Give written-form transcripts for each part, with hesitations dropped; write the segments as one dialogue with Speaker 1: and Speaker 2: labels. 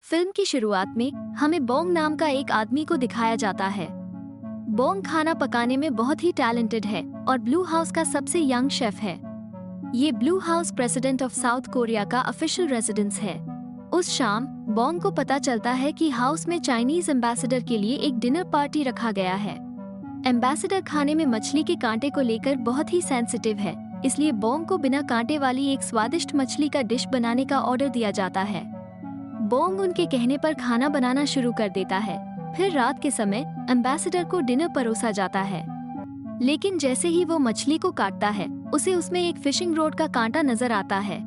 Speaker 1: Film की शुरुआत में हमें बोंग नाम का एक आदमी को दिखाया जाता है। बोंग खाना पकाने में बहुत ही टैलेंटेड है और ब्लू हाउस का सबसे यंग शेफ है। ये blue house president of south Korea का ऑफिशियल रेजिडेंस है। उस शाम बोंग को पता चलता है कि हाउस में चाइनीज एम्बेसडर के लिए एक डिनर पार्टी रखा गया है। एम्बेसडर खाने में मछली के कांटे को लेकर बहुत ही सेंसिटिव है, इसलिए बोंग को बिना कांटे वाली एक स्वादिष्ट मछली का डिश बनाने का ऑर्डर दिया जाता है। बोंग उनके कहने पर खाना बनाना शुरू कर देता है। फिर रात के समय एम्बेसडर को डिनर परोसा जाता है, लेकिन जैसे ही वो मछली को काटता है उसे उसमें एक फिशिंग रोड का कांटा नजर आता है।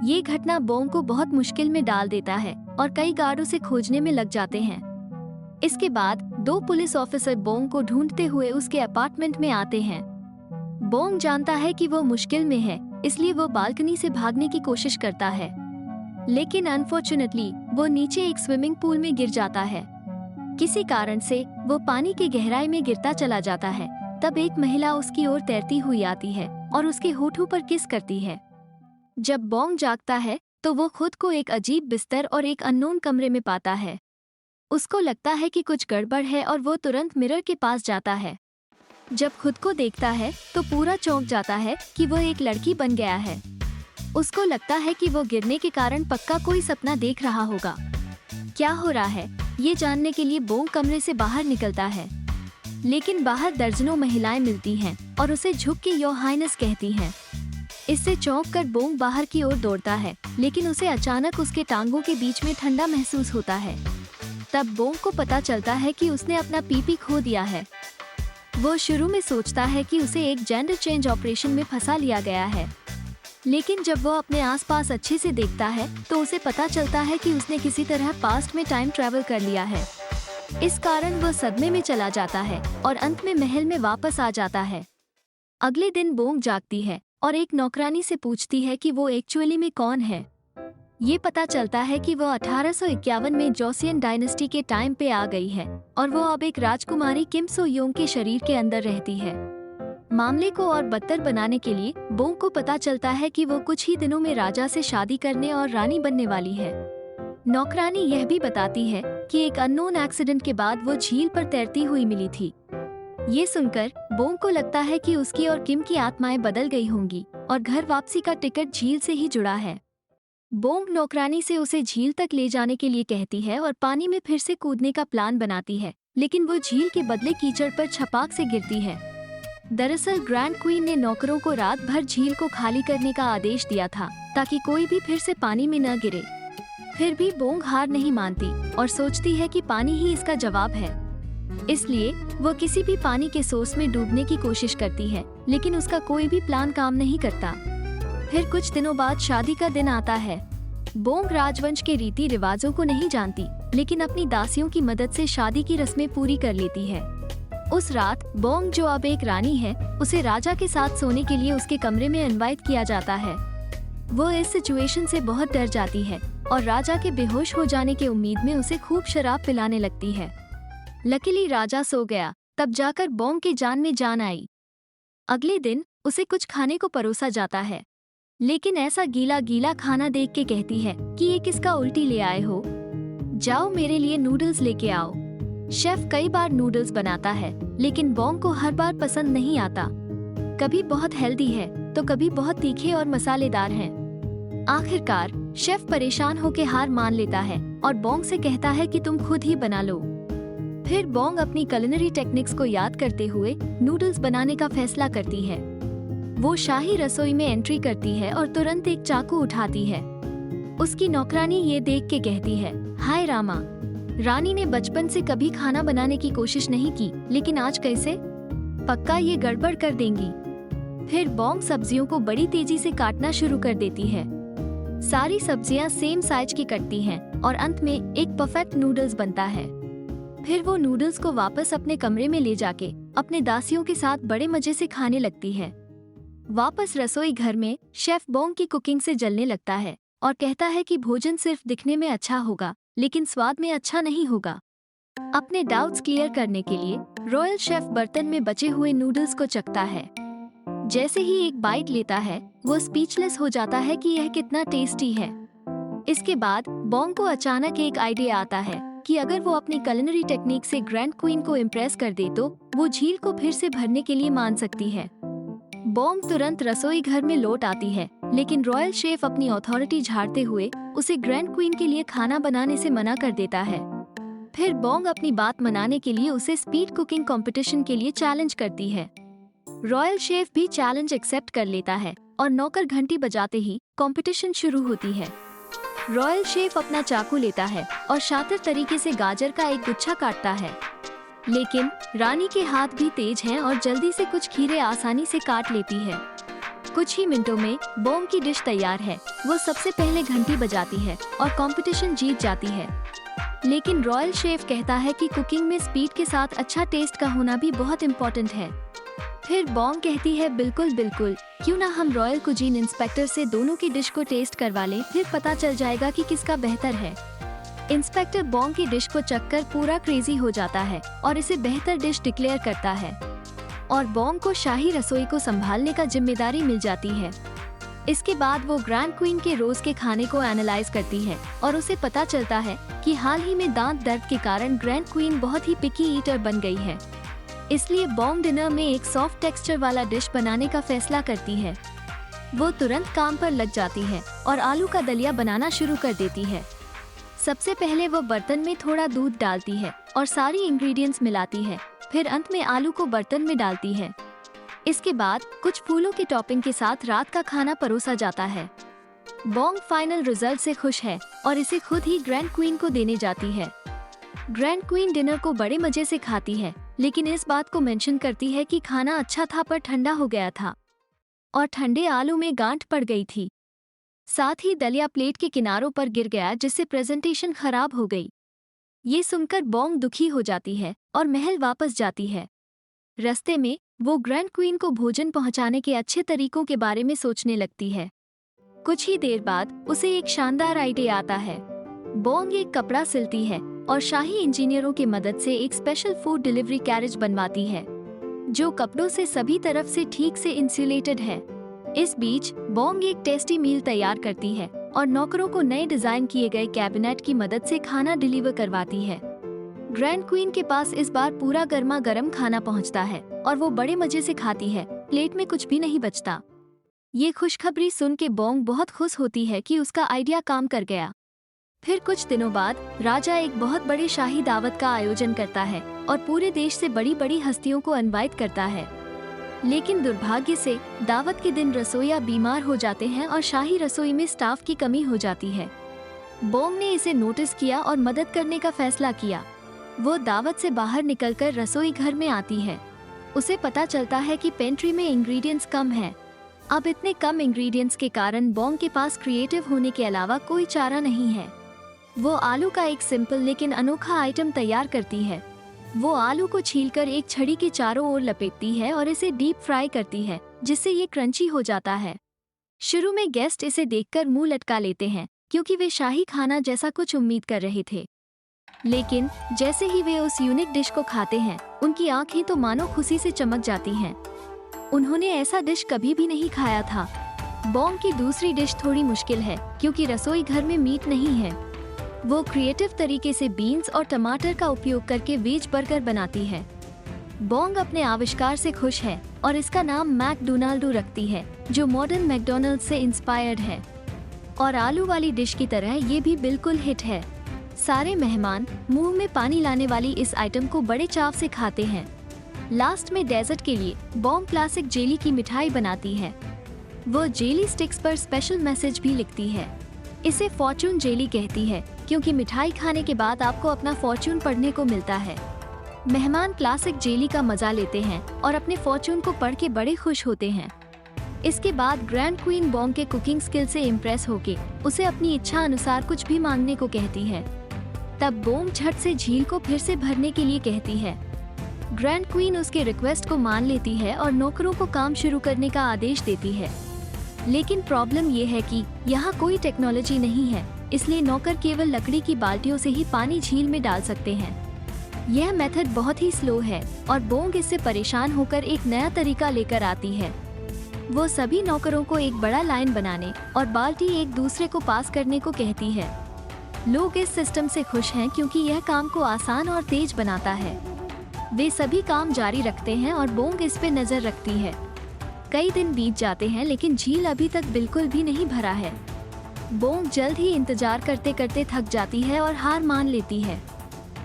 Speaker 1: ये घटना बोंग को बहुत मुश्किल में डाल देता है और कई गार्ड उसे खोजने में लग जाते हैं। इसके बाद 2 पुलिस ऑफिसर बोंग को ढूंढते हुए उसके अपार्टमेंट में आते हैं। बोंग जानता है कि वो मुश्किल में है, इसलिए वो बालकनी से भागने की कोशिश करता है, लेकिन अनफॉर्चुनेटली वो नीचे एक स्विमिंग पूल में गिर जाता है। किसी कारण से वो पानी की गहराई में गिरता चला जाता है। तब एक महिला उसकी ओर तैरती हुई आती है और उसके होठों पर किस करती है। जब बोंग जागता है तो वो खुद को एक अजीब बिस्तर और एक अननोन कमरे में पाता है। उसको लगता है कि कुछ गड़बड़ है और वो तुरंत मिरर के पास जाता है। जब खुद को देखता है तो पूरा चौंक जाता है कि वो एक लड़की बन गया है। उसको लगता है कि वो गिरने के कारण पक्का कोई सपना देख रहा होगा। क्या हो रहा है ये जानने के लिए बोंग कमरे से बाहर निकलता है, लेकिन बाहर दर्जनों महिलाएं मिलती हैं और उसे झुक के योर हाइनेस कहती हैं। इससे चौंक कर बोंग बाहर की ओर दौड़ता है, लेकिन उसे अचानक उसके टांगों के बीच में ठंडा महसूस होता है। तब बोंग को पता चलता है कि उसने अपना पीपी खो दिया है। वो शुरू में सोचता है कि उसे एक जेंडर चेंज ऑपरेशन में फंसा लिया गया है, लेकिन जब वो अपने आसपास अच्छे से देखता है तो उसे पता चलता है कि उसने किसी तरह पास्ट में टाइम ट्रैवल कर लिया है। इस कारण वो सदमे में चला जाता है और अंत में महल में वापस आ जाता है। अगले दिन बोंग जागती है और एक नौकरानी से पूछती है कि वो एक्चुअली में कौन है। ये पता चलता है कि वो 1851 में जोसियन डायनेस्टी के टाइम पे आ गई है और वो अब एक राजकुमारी किम सो योंग के शरीर के अंदर रहती है। मामले को और बदतर बनाने के लिए बोंग को पता चलता है कि वो कुछ ही दिनों में राजा से शादी करने और रानी बनने वाली है। नौकरानी यह भी बताती है कि एक अननोन एक्सीडेंट के बाद वो झील पर तैरती हुई मिली थी। ये सुनकर बोंग को लगता है कि उसकी और किम की आत्माएं बदल गई होंगी और घर वापसी का टिकट झील से ही जुड़ा है। बोंग नौकरानी से उसे झील तक ले जाने के लिए कहती है और पानी में फिर से कूदने का प्लान बनाती है, लेकिन वो झील के बदले कीचड़ पर छपाक से गिरती है। दरअसल ग्रैंड क्वीन ने नौकरों को रात भर झील को खाली करने का आदेश दिया था ताकि कोई भी फिर से पानी में न गिरे। फिर भी बोंग हार नहीं मानती और सोचती है कि पानी ही इसका जवाब है। इसलिए वो किसी भी पानी के सोर्स में डूबने की कोशिश करती है, लेकिन उसका कोई भी प्लान काम नहीं करता। फिर कुछ दिनों बाद शादी का दिन आता है। बोंग राजवंश के रीति रिवाजों को नहीं जानती, लेकिन अपनी दासियों की मदद से शादी की रस्में पूरी कर लेती है। उस रात बोंग, जो अब एक रानी है, उसे राजा के साथ सोने के लिए उसके कमरे में इनवाइट किया जाता है। वो इस सिचुएशन से बहुत डर जाती है और राजा के बेहोश हो जाने के उम्मीद में उसे खूब शराब पिलाने लगती है। लकीली राजा सो गया, तब जाकर बोंग के जान में जान आई। अगले दिन उसे कुछ खाने को परोसा जाता है, लेकिन ऐसा गीला गीला खाना देख के कहती है कि ये किसका उल्टी ले आए हो, जाओ मेरे लिए नूडल्स लेके आओ। शेफ कई बार नूडल्स बनाता है, लेकिन बोंग को हर बार पसंद नहीं आता। कभी बहुत हेल्दी है तो कभी बहुत तीखे और मसालेदार हैं। आखिरकार शेफ परेशान होकर हार मान लेता है और बोंग से कहता है कि तुम खुद ही बना लो। फिर बोंग अपनी कुलिनरी टेक्निक्स को याद करते हुए नूडल्स बनाने का फैसला करती है। वो शाही रसोई में एंट्री करती है और तुरंत एक चाकू उठाती है। उसकी नौकरानी ये देख के कहती है, हाय रामा, रानी ने बचपन से कभी खाना बनाने की कोशिश नहीं की, लेकिन आज कैसे? पक्का ये गड़बड़ कर देंगी। फिर बोंग सब्जियों को बड़ी तेजी से काटना शुरू कर देती है। सारी सब्जियां सेम साइज की कटती हैं और अंत में एक परफेक्ट नूडल्स बनता है। फिर वो नूडल्स को वापस अपने कमरे में ले जाके अपने दासियों के साथ बड़े मजे से खाने लगती है। वापस रसोई घर में शेफ बोंग की कुकिंग से जलने लगता है और कहता है कि भोजन सिर्फ दिखने में अच्छा होगा, लेकिन स्वाद में अच्छा नहीं होगा। अपने डाउट्स क्लियर करने के लिए रॉयल शेफ बर्तन में बचे हुए नूडल्स को चखता है। जैसे ही एक बाइट लेता है, वो स्पीचलेस हो जाता है कि यह कितना टेस्टी है। इसके बाद बॉन्ग को अचानक एक आइडिया आता है कि अगर वो अपनी कुलिनरी टेक्निक से ग्रैंड क्वीन को इम्प्रेस कर दे तो वो झील को फिर से भरने के लिए मान सकती है। बॉन्ग तुरंत रसोई घर में लौट आती है, लेकिन रॉयल शेफ अपनी अथॉरिटी झाड़ते हुए उसे ग्रैंड क्वीन के लिए खाना बनाने से मना कर देता है। फिर बॉन्ग अपनी बात मनाने के लिए उसे स्पीड कुकिंग कंपटीशन के लिए चैलेंज करती है। रॉयल शेफ भी चैलेंज एक्सेप्ट कर लेता है और नौकर घंटी बजाते ही कंपटीशन शुरू होती है। रॉयल शेफ अपना चाकू लेता है और शातिर तरीके से गाजर का एक गुच्छा काटता है, लेकिन रानी के हाथ भी तेज हैं और जल्दी से कुछ खीरे आसानी से काट लेती है। कुछ ही मिनटों में बॉन्ग की डिश तैयार है। वो सबसे पहले घंटी बजाती है और कंपटीशन जीत जाती है। लेकिन रॉयल शेफ कहता है कि कुकिंग में स्पीड के साथ अच्छा टेस्ट का होना भी बहुत इम्पोर्टेंट है। फिर बॉन्ग कहती है बिल्कुल बिल्कुल, क्यों ना हम रॉयल कुजीन इंस्पेक्टर से दोनों की डिश को टेस्ट करवा लें, फिर पता चल जाएगा कि किसका बेहतर है। इंस्पेक्टर बॉन्ग की डिश को चखकर पूरा क्रेजी हो जाता है और इसे बेहतर डिश डिक्लेयर करता है और बॉन्ग को शाही रसोई को संभालने का जिम्मेदारी मिल जाती है। इसके बाद वो ग्रैंड क्वीन के रोज के खाने को एनालाइज करती है और उसे पता चलता है कि हाल ही में दांत दर्द के कारण ग्रैंड क्वीन बहुत ही पिकी ईटर बन गई है। इसलिए बॉन्ग डिनर में एक सॉफ्ट टेक्सचर वाला डिश बनाने का फैसला करती है। वो तुरंत काम पर लग जाती है और आलू का दलिया बनाना शुरू कर देती है। सबसे पहले वो बर्तन में थोड़ा दूध डालती है और सारी इंग्रेडिएंट्स मिलाती है। फिर अंत में आलू को बर्तन में डालती है। इसके बाद कुछ फूलों की टॉपिंग के साथ रात का खाना परोसा जाता है। बॉन्ग फाइनल रिजल्ट से खुश है और इसे खुद ही ग्रैंड क्वीन को देने जाती है। ग्रैंड क्वीन डिनर को बड़े मजे से खाती है, लेकिन इस बात को मेंशन करती है कि खाना अच्छा था पर ठंडा हो गया था और ठंडे आलू में गांठ पड़ गई थी। साथ ही दलिया प्लेट के किनारों पर गिर गया, जिससे प्रेजेंटेशन खराब हो गई। ये सुनकर बॉन्ग दुखी हो जाती है और महल वापस जाती है। रास्ते में वो ग्रैंड क्वीन को भोजन पहुंचाने के अच्छे तरीकों के बारे में सोचने लगती है। कुछ ही देर बाद उसे एक शानदार आइडिया आता है। बॉन्ग एक कपड़ा सिलती है और शाही इंजीनियरों की मदद से एक स्पेशल फूड डिलीवरी कैरेज बनवाती है, जो कपड़ों से सभी तरफ से ठीक से इंसुलेटेड है। इस बीच बॉन्ग एक टेस्टी मील तैयार करती है और नौकरों को नए डिजाइन किए गए कैबिनेट की मदद से खाना डिलीवर करवाती है। ग्रैंड क्वीन के पास इस बार पूरा गर्मा गर्म खाना पहुंचता है और वो बड़े मजे से खाती है। प्लेट में कुछ भी नहीं बचता। ये खुशखबरी सुन के बॉन्ग बहुत खुश होती है कि उसका आइडिया काम कर गया। फिर कुछ दिनों बाद राजा एक बहुत बड़ी शाही दावत का आयोजन करता है और पूरे देश से बड़ी बड़ी हस्तियों को इनवाइट करता है। लेकिन दुर्भाग्य से दावत के दिन रसोइया बीमार हो जाते हैं और शाही रसोई में स्टाफ की कमी हो जाती है। बॉन्ग ने इसे नोटिस किया और मदद करने का फैसला किया। वो दावत से बाहर निकलकर रसोई घर में आती है। उसे पता चलता है कि पेंट्री में इंग्रेडिएंट्स कम हैं। अब इतने कम इंग्रेडिएंट्स के कारण बॉन्ग के पास क्रिएटिव होने के अलावा कोई चारा नहीं है। वो आलू का एक सिंपल लेकिन अनोखा आइटम तैयार करती है। वो आलू को छीलकर एक छड़ी के चारों ओर लपेटती है और इसे डीप फ्राई करती है, जिससे ये क्रंची हो जाता है। शुरू में गेस्ट इसे देखकर मुंह लटका लेते हैं, क्योंकि वे शाही खाना जैसा कुछ उम्मीद कर रहे थे। लेकिन जैसे ही वे उस यूनिक डिश को खाते हैं, उनकी आंखें तो मानो खुशी से चमक जाती हैं। उन्होंने ऐसा डिश कभी भी नहीं खाया था। बॉन्ग की दूसरी डिश थोड़ी मुश्किल है, क्योंकि रसोई घर में मीट नहीं है। वो क्रिएटिव तरीके से बीन्स और टमाटर का उपयोग करके वेज बर्गर बनाती है। बॉन्ग अपने आविष्कार से खुश है और इसका नाम मैकडोनाल्डो रखती है, जो मॉडर्न मैकडॉनल्ड से इंस्पायर्ड है। और आलू वाली डिश की तरह ये भी बिल्कुल हिट है। सारे मेहमान मुंह में पानी लाने वाली इस आइटम को बड़े चाव से खाते हैं। लास्ट में डेजर्ट के लिए बॉन्ग क्लासिक जेली की मिठाई बनाती है। वो जेली स्टिक्स पर स्पेशल मैसेज भी लिखती है। इसे फॉर्चून जेली कहती है, क्योंकि मिठाई खाने के बाद आपको अपना फॉर्चून पढ़ने को मिलता है। मेहमान क्लासिक जेली का मजा लेते हैं और अपने फॉर्चून को पढ़ के बड़े खुश होते हैं। इसके बाद ग्रैंड क्वीन बॉन्ग के कुकिंग स्किल से इम्प्रेस होके उसे अपनी इच्छा अनुसार कुछ भी मांगने को कहती है। तब बॉन्ग झट से झील को फिर से भरने के लिए कहती है। ग्रैंड क्वीन उसके रिक्वेस्ट को मान लेती है और नौकरों को काम शुरू करने का आदेश देती है। लेकिन प्रॉब्लम ये है कि यहाँ कोई टेक्नोलॉजी नहीं है, इसलिए नौकर केवल लकड़ी की बाल्टियों से ही पानी झील में डाल सकते हैं। यह मेथड बहुत ही स्लो है और बॉन्ग इससे परेशान होकर एक नया तरीका लेकर आती है। वो सभी नौकरों को एक बड़ा लाइन बनाने और बाल्टी एक दूसरे को पास करने को कहती है। लोग इस सिस्टम से खुश हैं क्योंकि यह काम को आसान और तेज बनाता है। वे सभी काम जारी रखते हैं और बोंग इस पे नजर रखती है। कई दिन बीत जाते हैं लेकिन झील अभी तक बिल्कुल भी नहीं भरा है। बोंग जल्द ही इंतजार करते करते थक जाती है और हार मान लेती है।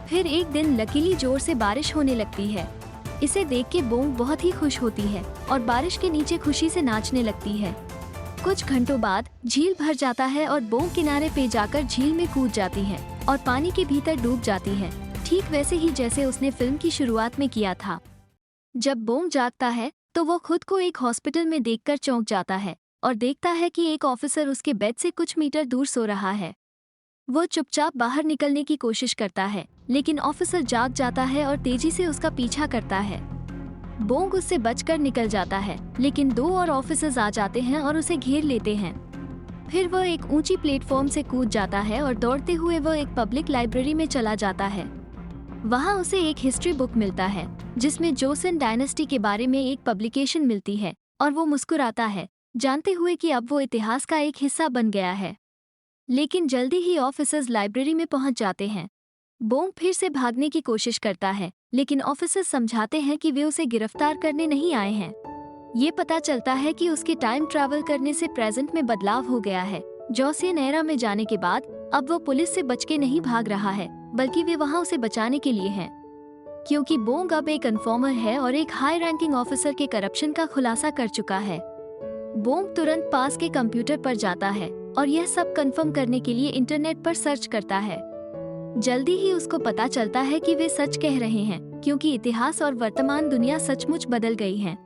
Speaker 1: फिर एक दिन लकीली जोर से बारिश होने लगती है। इसे देख के बोंग बहुत ही खुश होती है और बारिश के नीचे खुशी से नाचने लगती है। कुछ घंटों बाद झील भर जाता है और बोंग किनारे पे जाकर झील में कूद जाती है और पानी के भीतर डूब जाती है, ठीक वैसे ही जैसे उसने फिल्म की शुरुआत में किया था। जब बोंग जागता है तो वो खुद को एक हॉस्पिटल में देखकर चौंक जाता है और देखता है कि एक ऑफिसर उसके बेड से कुछ मीटर दूर सो रहा है। वो चुपचाप बाहर निकलने की कोशिश करता है, लेकिन ऑफिसर जाग जाता है और तेजी से उसका पीछा करता है। बोंग उससे बचकर निकल जाता है, लेकिन 2 और ऑफिसर्स आ जाते हैं और उसे घेर लेते हैं। फिर वह एक ऊंची प्लेटफॉर्म से कूद जाता है और दौड़ते हुए वह एक पब्लिक लाइब्रेरी में चला जाता है। वहां उसे एक हिस्ट्री बुक मिलता है जिसमें जोसेन डायनेस्टी के बारे में एक पब्लिकेशन मिलती है और वो मुस्कुराता है, जानते हुए कि अब वो इतिहास का एक हिस्सा बन गया है। लेकिन जल्दी ही ऑफिसर्स लाइब्रेरी में पहुंच जाते हैं। बोंग फिर से भागने की कोशिश करता है, लेकिन ऑफिसर्स समझाते हैं कि वे उसे गिरफ्तार करने नहीं आए हैं। ये पता चलता है कि उसके टाइम ट्रैवल करने से प्रेजेंट में बदलाव हो गया है। जोसेन एरा में जाने के बाद अब वो पुलिस से बच के नहीं भाग रहा है, बल्कि वे वहां उसे बचाने के लिए हैं। क्योंकि बोंग अब एक इन्फॉर्मर है और एक हाई रैंकिंग ऑफिसर के करप्शन का खुलासा कर चुका है। बोंग तुरंत पास के कंप्यूटर पर जाता है और यह सब कंफर्म करने के लिए इंटरनेट पर सर्च करता है। जल्दी ही उसको पता चलता है कि वे सच कह रहे हैं, क्योंकि इतिहास और वर्तमान दुनिया सचमुच बदल गई हैं।